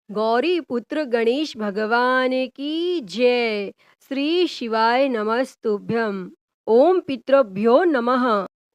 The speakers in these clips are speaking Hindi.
गौरी पुत्र गणेश भगवान की जय। श्री शिवाय नमस्तुभ्यम। ओम पितृभ्यो नमः।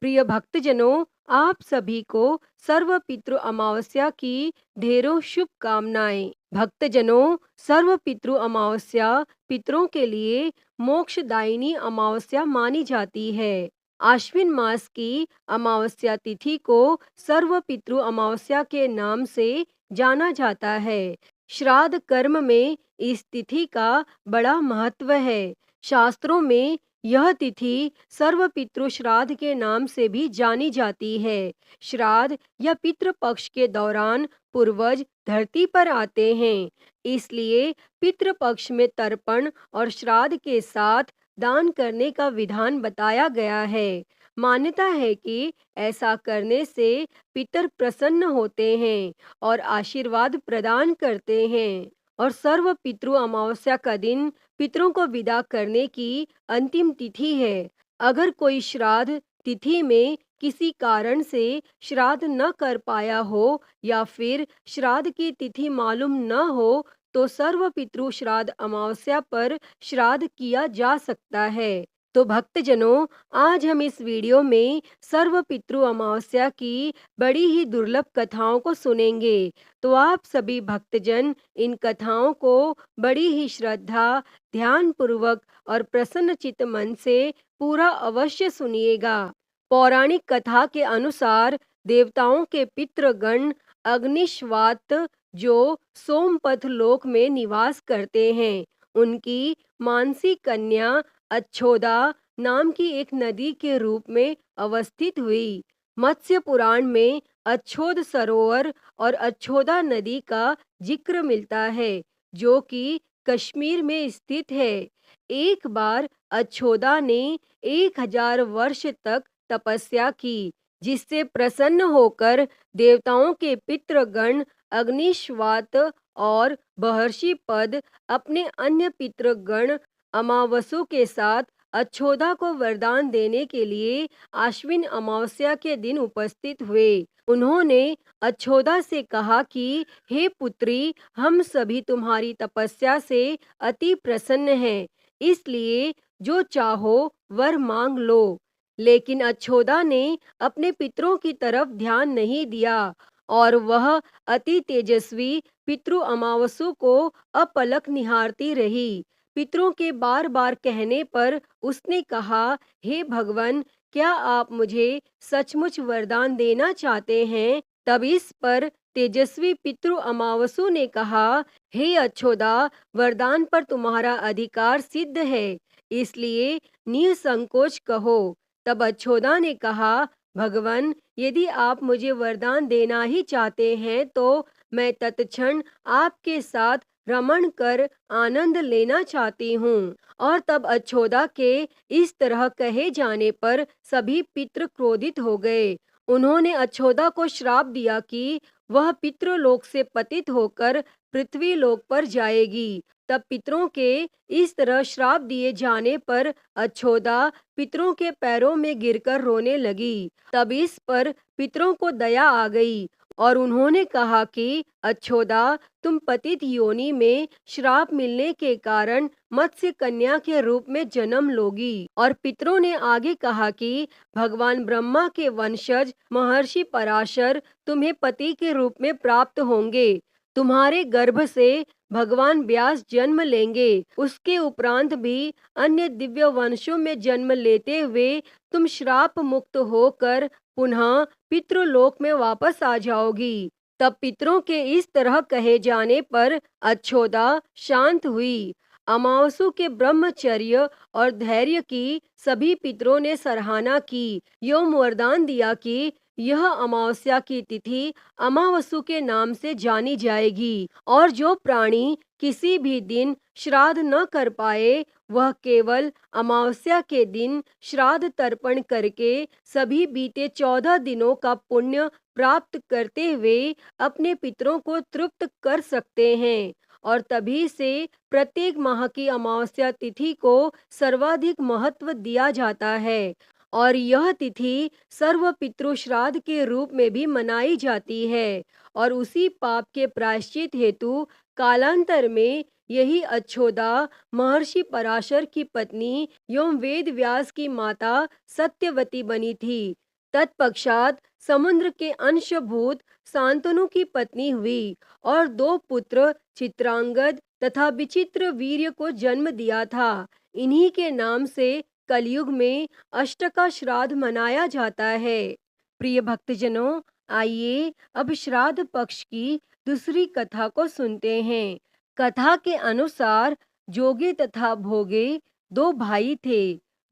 प्रिय भक्तजनों, आप सभी को सर्व पितृ अमावस्या की ढेरों शुभकामनाएं। भक्तजनों, सर्व पितृ अमावस्या पितरों के लिए मोक्षदायिनी अमावस्या मानी जाती है। आश्विन मास की अमावस्या तिथि को सर्व पितृ अमावस्या के नाम से जाना जाता है। श्राद्ध कर्म में इस तिथि का बड़ा महत्व है। शास्त्रों में यह तिथि सर्व पितृ श्राद्ध के नाम से भी जानी जाती है। श्राद्ध या पितृ पक्ष के दौरान पूर्वज धरती पर आते हैं, इसलिए पितृ पक्ष में तर्पण और श्राद्ध के साथ दान करने का विधान बताया गया है। मान्यता है कि ऐसा करने से पितर प्रसन्न होते हैं और आशीर्वाद प्रदान करते हैं। और सर्व पितृ अमावस्या का दिन पितरों को विदा करने की अंतिम तिथि है। अगर कोई श्राद्ध तिथि में किसी कारण से श्राद्ध न कर पाया हो या फिर श्राद्ध की तिथि मालूम न हो तो सर्व पितृ श्राद्ध अमावस्या पर श्राद्ध किया जा सकता है। तो भक्तजनों, आज हम इस वीडियो में सर्व पितृ अमावस्या की बड़ी ही दुर्लभ कथाओं को सुनेंगे। तो आप सभी भक्तजन इन कथाओं को बड़ी ही श्रद्धा, ध्यान पूर्वक और प्रसन्न चित्त मन से पूरा अवश्य सुनिएगा। पौराणिक कथा के अनुसार देवताओं के पितृगण अग्निश्वात, जो सोमपथ लोक में निवास करते हैं, उनकी मानसी कन्या अच्छोदा नाम की एक नदी के रूप में अवस्थित हुई। मत्स्य पुराण में अच्छोद सरोवर और अच्छोदा नदी का जिक्र मिलता है, जो कि कश्मीर में स्थित है। एक बार अच्छोदा ने 1000 वर्ष तक तपस्या की, जिससे प्रसन्न होकर देवताओं के पितृगण अग्निश्वात और महर्षि पद अपने अन्य पितृगण अमावसु के साथ अच्छोदा को वरदान देने के लिए आश्विन अमावस्या के दिन उपस्थित हुए। उन्होंने अच्छोदा से कहा कि हे पुत्री, हम सभी तुम्हारी तपस्या से अति प्रसन्न हैं, इसलिए जो चाहो वर मांग लो। लेकिन अच्छोदा ने अपने पितरों की तरफ ध्यान नहीं दिया और वह अति तेजस्वी पितृ अमावसु को अपलक निहारती रही। पितरों के बार बार कहने पर उसने कहा, हे भगवान, क्या आप मुझे सचमुच वरदान देना चाहते हैं? तब इस पर तेजस्वी पितृ अमावसु ने कहा, हे अच्छोदा, वरदान पर तुम्हारा अधिकार सिद्ध है, इसलिए निसंकोच कहो। तब अच्छोदा ने कहा, भगवान, यदि आप मुझे वरदान देना ही चाहते हैं तो मैं तत्क्षण आपके साथ रमण कर आनंद लेना चाहती हूँ। और तब अच्छोदा के इस तरह कहे जाने पर सभी पितृ क्रोधित हो गए। उन्होंने अच्छोदा को श्राप दिया कि वह पितृलोक से पतित होकर पृथ्वी लोक पर जाएगी। तब पितरों के इस तरह श्राप दिए जाने पर अच्छोदा पितरों के पैरों में गिरकर रोने लगी। तब इस पर पितरों को दया आ गई और उन्होंने कहा कि अच्छोदा, तुम पतित योनि में श्राप मिलने के कारण मत्स्य कन्या के रूप में जन्म लोगी। और पितरों ने आगे कहा कि भगवान ब्रह्मा के वंशज महर्षि पराशर तुम्हें पति के रूप में प्राप्त होंगे। तुम्हारे गर्भ से भगवान व्यास जन्म लेंगे। उसके उपरांत भी अन्य दिव्य वंशों में जन्म लेते हुए तुम श्राप मुक्त होकर पुनः पितृलोक में वापस आ जाओगी। तब पितरों के इस तरह कहे जाने पर अच्छोदा शांत हुई। अमावसु के ब्रह्मचर्य और धैर्य की सभी पितरों ने सराहना की। एवं वरदान दिया कि यह अमावस्या की तिथि अमावसु के नाम से जानी जाएगी और जो प्राणी किसी भी दिन श्राद्ध न कर पाए, वह केवल अमावस्या के दिन श्राद्ध तर्पण करके सभी बीते 14 दिनों का पुण्य प्राप्त करते हुए अपने पितरों को तृप्त कर सकते हैं। और तभी से प्रत्येक माह की अमावस्या तिथि को सर्वाधिक महत्व दिया जाता है। और यह तिथि सर्व पितृश्राद्ध के रूप में भी मनाई जाती है और उसी पाप के प्रायश्चित हेतु कालांतर में यही अच्छोदा महर्षि पराशर की पत्नी एवं वेद व्यास की माता सत्यवती बनी थी। तत्पश्चात समुद्र के अंशभूत शांतनु की पत्नी हुई और दो पुत्र चित्रांगद तथा विचित्र वीर्य को जन्म दिया था। इन्हीं के नाम से कलयुग में अष्टका श्राद्ध मनाया जाता है। प्रिय भक्तजनों, आइए अब श्राद्ध पक्ष की दूसरी कथा को सुनते हैं। कथा के अनुसार जोगे तथा भोगे दो भाई थे।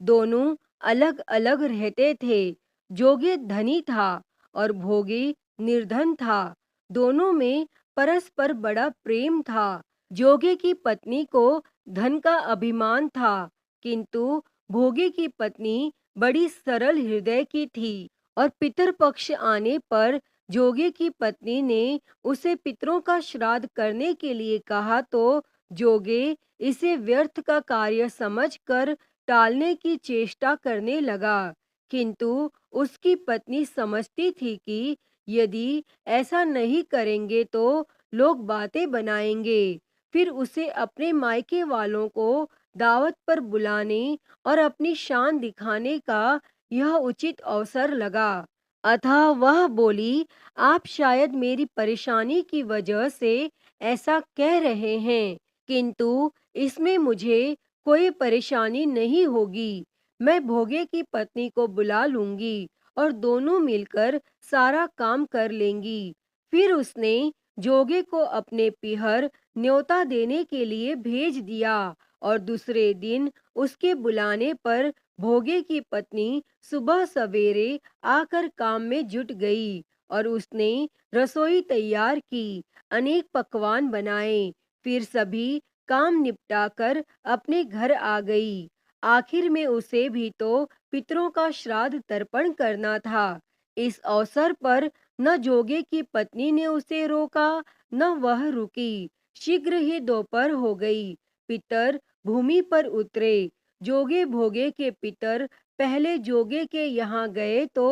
दोनों अलग अलग रहते थे। जोगे धनी था और भोगे निर्धन था। दोनों में परस्पर बड़ा प्रेम था। जोगे की पत्नी को धन का अभिमान था, किंतु भोगे की पत्नी बड़ी सरल हृदय की थी और पितरपक्ष आने पर जोगे की पत्नी ने उसे पितरों का श्राद्ध करने के लिए कहा तो जोगे इसे व्यर्थ का कार्य समझकर टालने की चेष्टा करने लगा। किंतु उसकी पत्नी समझती थी कि यदि ऐसा नहीं करेंगे तो लोग बातें बनाएंगे। फिर उसे अपने मायके वालों को दावत पर बुलाने और अपनी शान दिखाने का यह उचित अवसर लगा। अतः वह बोली, आप शायद मेरी परेशानी की वजह से ऐसा कह रहे हैं, किंतु इसमें मुझे कोई परेशानी नहीं होगी। मैं भोगे की पत्नी को बुला लूंगी और दोनों मिलकर सारा काम कर लेंगी। फिर उसने जोगे को अपने पिहर न्योता देने के लिए भेज दिया और दूसरे दिन उसके बुलाने पर भोगे की पत्नी सुबह सवेरे आकर काम में जुट गई और उसने रसोई तैयार की, अनेक पकवान बनाए। फिर सभी काम निपटाकर अपने घर आ गई। आखिर में उसे भी तो पितरों का श्राद्ध तर्पण करना था। इस अवसर पर न जोगे की पत्नी ने उसे रोका, न वह रुकी। शीघ्र ही दोपहर हो गई। पितर भूमि पर उतरे। जोगे भोगे के पितर पहले जोगे के यहाँ गए तो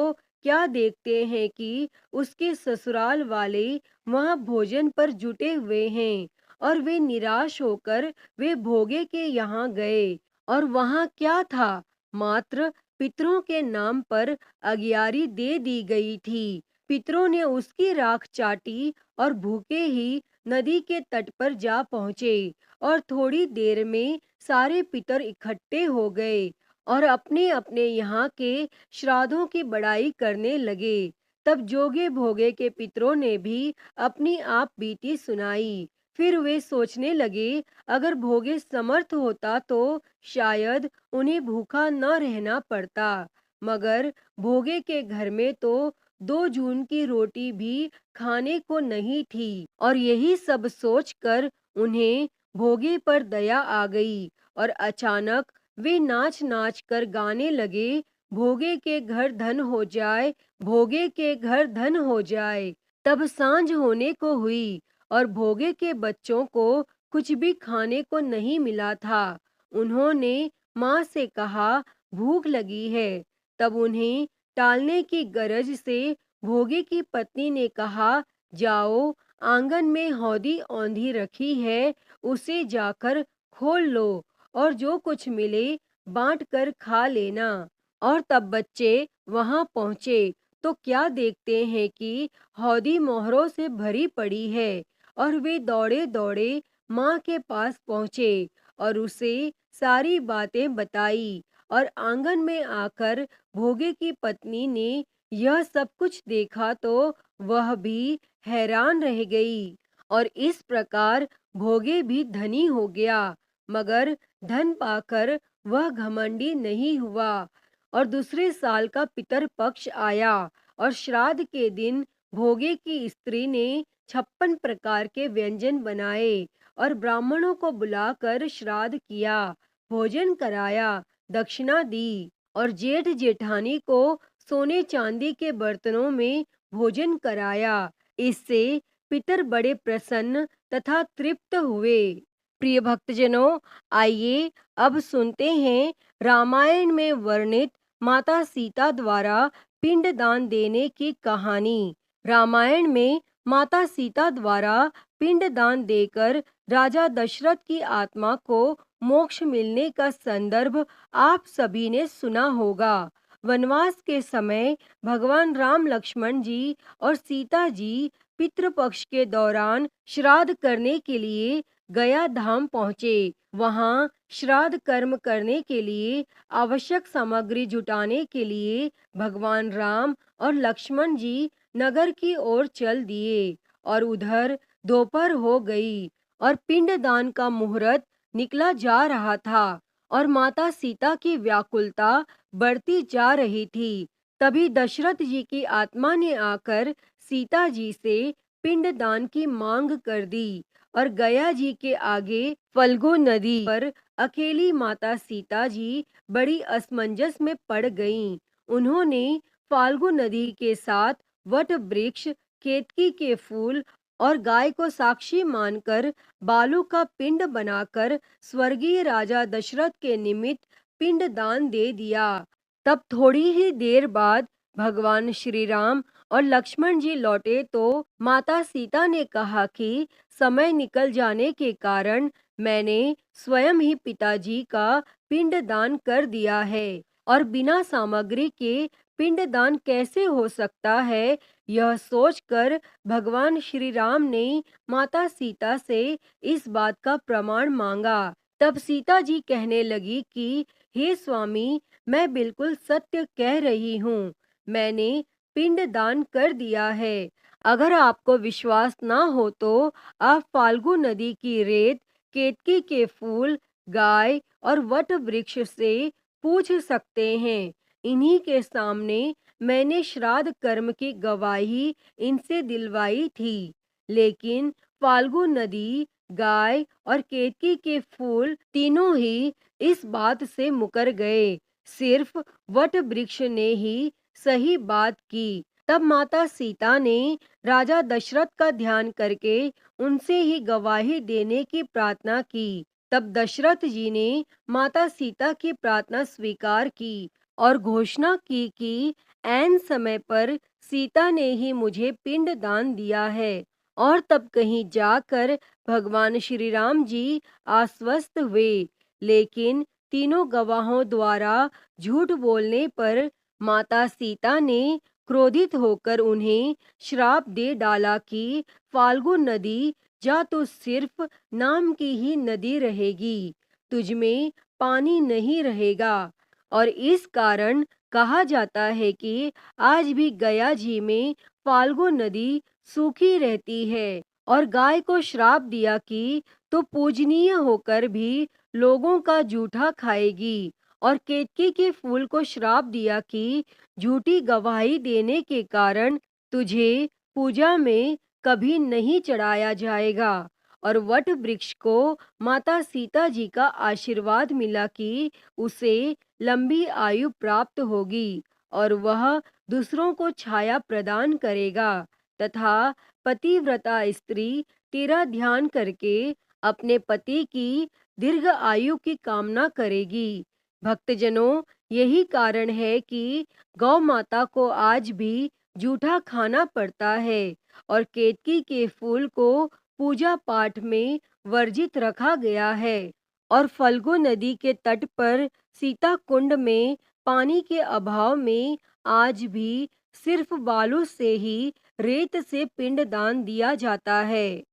क्या देखते हैं कि उसके ससुराल वाले वहाँ भोजन पर जुटे हुए हैं और वे निराश होकर वे भोगे के यहाँ गए और वहाँ क्या था, मात्र पितरों के नाम पर अगियारी दे दी गई थी। पितरों ने उसकी राख चाटी और भूखे ही नदी के तट पर जा पहुँचे और थोड़ी देर में सारे पितर इकट्ठे हो गए और अपने अपने यहाँ के श्राद्धों की बड़ाई करने लगे। तब जोगे भोगे के पितरों ने भी अपनी आप बीती सुनाई। फिर वे सोचने लगे, अगर भोगे समर्थ होता तो शायद उन्हें भूखा न रहना पड़ता, मगर भोगे के घर में तो 2 जून की रोटी भी खाने को नहीं थी। और यही सब सोचकर उन्हें भोगे पर दया आ गई और अचानक वे नाच नाच कर गाने लगे, भोगे के घर धन हो जाए, भोगे के घर धन हो जाए। तब सांझ होने को हुई और भोगे के बच्चों को कुछ भी खाने को नहीं मिला था। उन्होंने माँ से कहा, भूख लगी है। तब उन्हें टालने की गरज से भोगे की पत्नी ने कहा, जाओ, आंगन में हौदी औंधी रखी है, उसे जाकर खोल लो और जो कुछ मिले बांट कर खा लेना। और तब बच्चे वहां पहुंचे तो क्या देखते हैं कि हौदी मोहरों से भरी पड़ी है और वे दौड़े दौड़े माँ के पास पहुंचे और उसे सारी बातें बताई। और आंगन में आकर भोगे की पत्नी ने यह सब कुछ देखा तो वह भी हैरान रह गई और इस प्रकार भोगे भी धनी हो गया, मगर धन पाकर वह घमंडी नहीं हुआ। और दूसरे साल का पितर पक्ष आया और श्राद्ध के दिन भोगे की स्त्री ने 56 प्रकार के व्यंजन बनाए और ब्राह्मणों को बुलाकर श्राद्ध किया, भोजन कराया, दक्षिणा दी और जेठ जेठानी को सोने चांदी के बर्तनों में भोजन कराया। इससे पितर बड़े प्रसन्न तथा तृप्त हुए। प्रिय भक्तजनों, आइए अब सुनते हैं रामायण में वर्णित माता सीता द्वारा पिंडदान देने की कहानी। रामायण में माता सीता द्वारा पिंडदान देकर राजा दशरथ की आत्मा को मोक्ष मिलने का संदर्भ आप सभी ने सुना होगा। वनवास के समय भगवान राम, लक्ष्मण जी और सीता जी पितृपक्ष के दौरान श्राद्ध करने के लिए गया धाम पहुँचे। वहाँ श्राद्ध कर्म करने के लिए आवश्यक सामग्री जुटाने के लिए भगवान राम और लक्ष्मण जी नगर की ओर चल दिए और उधर दोपहर हो गई और पिंडदान का मुहूर्त निकला जा रहा था और माता सीता की व्याकुलता बढ़ती जा रही थी। तभी दशरथ जी की आत्मा ने आकर सीता जी से पिंडदान की मांग कर दी और गया जी के आगे फल्गु नदी पर अकेली माता सीता जी बड़ी असमंजस में पड़ गईं। उन्होंने फाल्गु नदी के साथ वट वृक्ष, केतकी के फूल और गाय को साक्षी मानकर बालू का पिंड बनाकर स्वर्गीय राजा दशरथ के निमित्त पिंडदान दे दिया। तब थोड़ी ही देर बाद भगवान श्री राम और लक्ष्मण जी लौटे तो माता सीता ने कहा कि समय निकल जाने के कारण मैंने स्वयं ही पिताजी का पिंडदान कर दिया है और बिना सामग्री के पिंडदान कैसे हो सकता है। यह सोचकर भगवान श्री राम ने माता सीता से इस बात का प्रमाण मांगा। तब सीता जी कहने लगी कि हे स्वामी, मैं बिल्कुल सत्य कह रही हूँ, मैंने पिंडदान कर दिया है। अगर आपको विश्वास ना हो तो आप फाल्गु नदी की रेत, केतकी के फूल, गाय और वट वृक्ष से पूछ सकते हैं। इन्हीं के सामने मैंने श्राद्ध कर्म की गवाही इनसे दिलवाई थी। लेकिन फाल्गु नदी, गाय और केतकी के फूल तीनों ही इस बात से मुकर गए। सिर्फ वट वृक्ष ने ही सही बात की। तब माता सीता ने राजा दशरथ का ध्यान करके उनसे ही गवाही देने की प्रार्थना की। तब दशरथ जी ने माता सीता की प्रार्थना स्वीकार की और घोषणा की कि ऐन समय पर सीता ने ही मुझे पिंड दान दिया है। और तब कहीं जाकर भगवान श्री राम जी आश्वस्त हुए। लेकिन तीनों गवाहों द्वारा झूठ बोलने पर माता सीता ने क्रोधित होकर उन्हें श्राप दे डाला कि फाल्गु नदी, जा तू सिर्फ नाम की ही नदी रहेगी, तुझमें पानी नहीं रहेगा। और इस कारण कहा जाता है कि आज भी गया जी में फाल्गु नदी सूखी रहती है। और गाय को श्राप दिया कि तो पूजनीय होकर भी लोगों का जूठा खाएगी। और केतकी के फूल को श्राप दिया कि झूठी गवाही देने के कारण तुझे पूजा में कभी नहीं चढ़ाया जाएगा। और वट वृक्ष को माता सीता जी का आशीर्वाद मिला कि उसे लंबी आयु प्राप्त होगी और वह दूसरों को छाया प्रदान करेगा तथा पतिव्रता स्त्री तेरा ध्यान करके अपने पति की दीर्घ आयु की कामना करेगी। भक्तजनों, यही कारण है कि गौ माता को आज भी जूठा खाना पड़ता है और केतकी के फूल को पूजा पाठ में वर्जित रखा गया है। और फल्गु नदी के तट पर सीता कुंड में पानी के अभाव में आज भी सिर्फ बालू से ही रेत से पिंडदान दिया जाता है।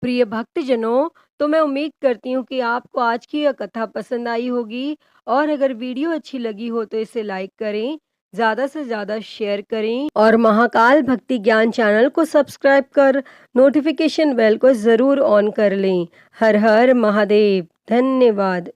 प्रिय भक्तजनों, तो मैं उम्मीद करती हूँ कि आपको आज की यह कथा पसंद आई होगी और अगर वीडियो अच्छी लगी हो तो इसे लाइक करें, ज़्यादा से ज़्यादा शेयर करें और महाकाल भक्ति ज्ञान चैनल को सब्सक्राइब कर नोटिफिकेशन बेल को ज़रूर ऑन कर लें। हर हर महादेव। धन्यवाद।